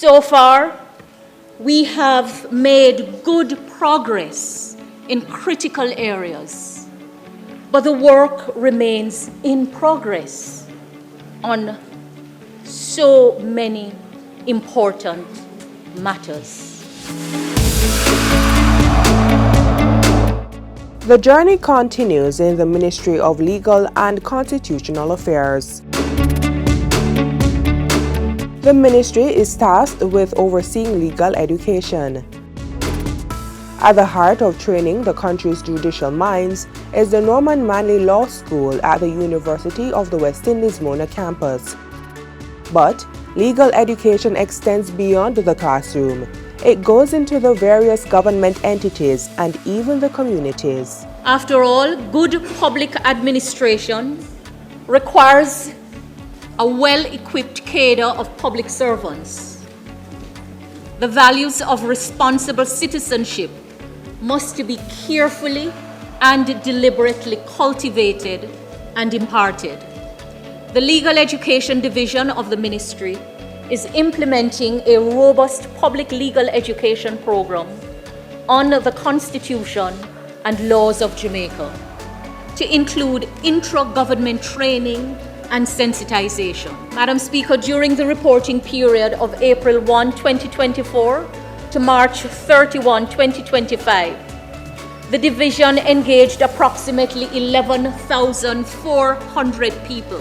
So far, we have made good progress in critical areas, but the work remains in progress on so many important matters. The journey continues in the Ministry of Legal and Constitutional Affairs. The ministry is tasked with overseeing legal education. At the heart of training the country's judicial minds is the Norman Manley Law School at the University of the West Indies Mona campus. But legal education extends beyond the classroom. It goes into the various government entities and even the communities. After all, good public administration requires a well-equipped cadre of public servants. The values of responsible citizenship must be carefully and deliberately cultivated and imparted. The Legal Education Division of the Ministry is implementing a robust public legal education program on the Constitution and laws of Jamaica to include intra-government training and sensitization. Madam Speaker, during the reporting period of April 1, 2024 to March 31, 2025, the division engaged approximately 11,400 people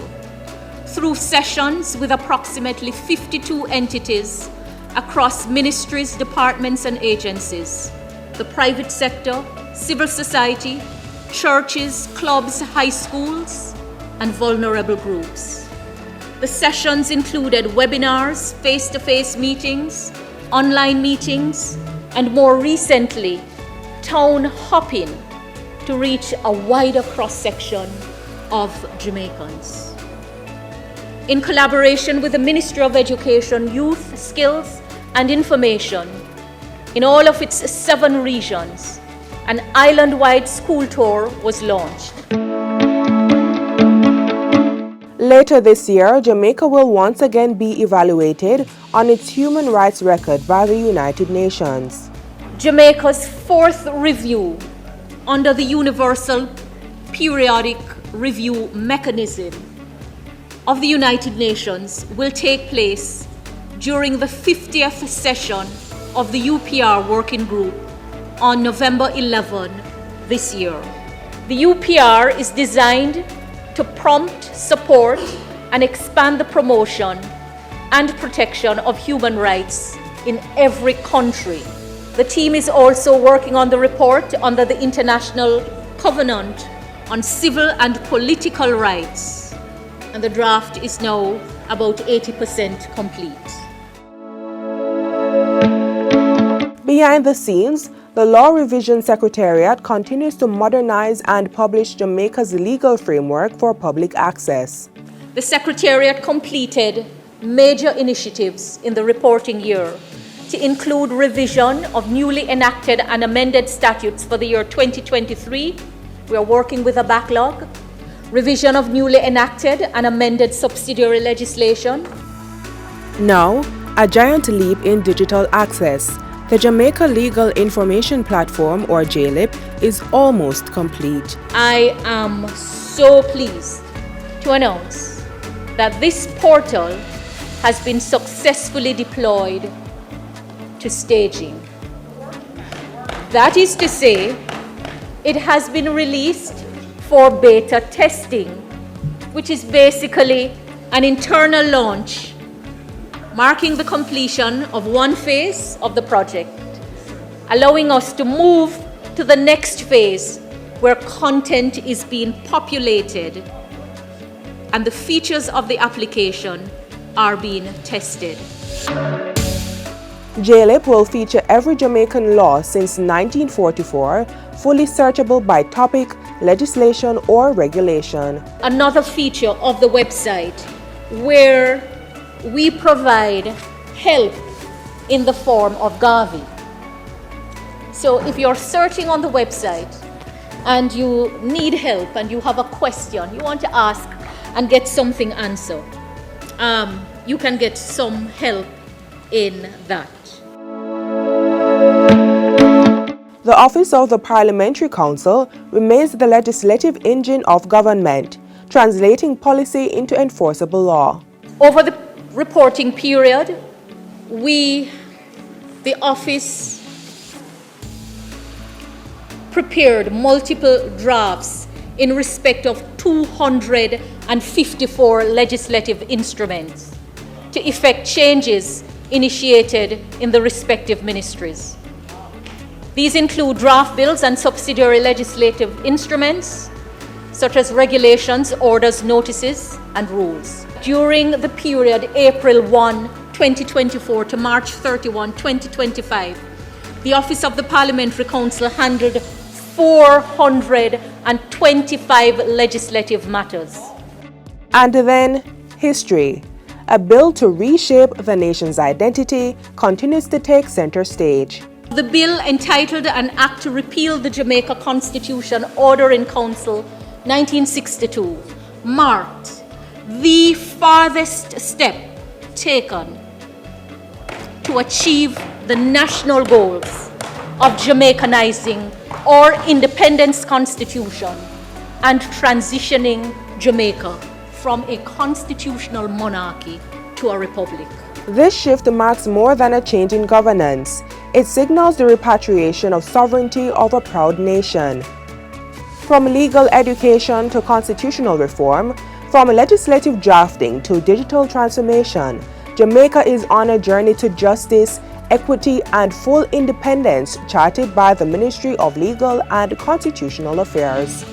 through sessions with approximately 52 entities across ministries, departments, and agencies, the private sector, civil society, churches, clubs, high schools, and vulnerable groups. The sessions included webinars, face-to-face meetings, online meetings, and more recently, town hopping to reach a wider cross-section of Jamaicans. In collaboration with the Ministry of Education, Youth, Skills, and Information, in all of its 7 regions, an island-wide school tour was launched. Later this year, Jamaica will once again be evaluated on its human rights record by the United Nations. Jamaica's 4th review under the Universal Periodic Review Mechanism of the United Nations will take place during the 50th session of the UPR Working Group on November 11 this year. The UPR is designed to prompt, support, and expand the promotion and protection of human rights in every country. The team is also working on the report under the International Covenant on Civil and Political Rights, and the draft is now about 80% complete. Behind the scenes, the Law Revision Secretariat continues to modernize and publish Jamaica's legal framework for public access. The Secretariat completed major initiatives in the reporting year to include revision of newly enacted and amended statutes for the year 2023. We are working with a backlog. Revision of newly enacted and amended subsidiary legislation. Now, a giant leap in digital access. The Jamaica Legal Information Platform, or JLIP, is almost complete. I am so pleased to announce that this portal has been successfully deployed to staging. That is to say, it has been released for beta testing, which is basically an internal launch marking the completion of one phase of the project, allowing us to move to the next phase where content is being populated and the features of the application are being tested. JLIP will feature every Jamaican law since 1944, fully searchable by topic, legislation, or regulation. Another feature of the website where we provide help in the form of Gavi. So if you're searching on the website and you need help and you have a question, you want to ask and get something answered, you can get some help in that. The Office of the Parliamentary Counsel remains the legislative engine of government, translating policy into enforceable law. Over the reporting period, the office prepared multiple drafts in respect of 254 legislative instruments to effect changes initiated in the respective ministries. These include draft bills and subsidiary legislative instruments, such as regulations, orders, notices, and rules. During the period April 1, 2024 to March 31, 2025, the Office of the Parliamentary Counsel handled 425 legislative matters. And then, history. A bill to reshape the nation's identity continues to take center stage. The bill, entitled An Act to Repeal the Jamaica Constitution Order in Council 1962, marked the farthest step taken to achieve the national goals of Jamaicanizing our independence constitution and transitioning Jamaica from a constitutional monarchy to a republic. This shift marks more than a change in governance. It signals the repatriation of sovereignty of a proud nation. From legal education to constitutional reform, from legislative drafting to digital transformation, Jamaica is on a journey to justice, equity, and full independence charted by the Ministry of Legal and Constitutional Affairs.